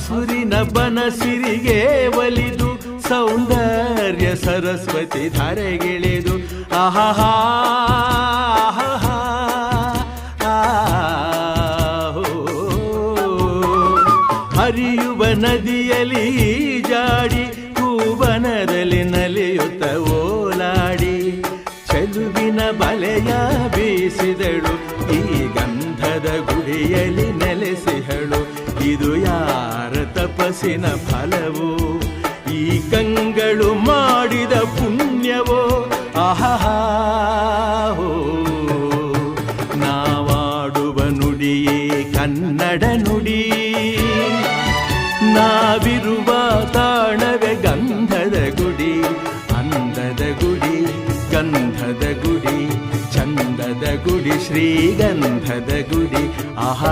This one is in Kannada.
ಹಸುರಿನ ಬನಸಿರಿಗೆ ಒಲಿದು ಸೌಂದರ್ಯ ಸರಸ್ವತಿ ಧಾರೆಗಿಳಿದು ಆಹಾ ಹರಿಯುವ ನದಿಯಲ್ಲಿ ಜಾಡಿ ಹೂವನದಲ್ಲಿ ನಲಿಯುತ್ತ ಓಲಾಡಿ ಚೆಲುವಿನ ಬಲೆಯ ಬೀಸಿದಳು ಈ ಗಂಧದ ಗುಡಿಯಲ್ಲಿ ನೆಲೆಸಿಹಳು ಇದು ಯಾರ ತಪಸ್ಸಿನ ಫಲವೋ ಈ ಕಂಗಳು ಮಾಡಿದ ಪುಣ್ಯವೋ ಆಹಾ ನಾವಾಡುವ ನುಡಿಯೇ ಕನ್ನಡ ನುಡಿ ನಾವಿರುವ ತಾಣವೇ ಗಂಧದ ಗುಡಿ ಅಂದದ ಗುಡಿ ಗಂಧದ ಗುಡಿ ಚಂದದ ಗುಡಿ ಶ್ರೀಗಂಧದ ಗುಡಿ ಆಹಾ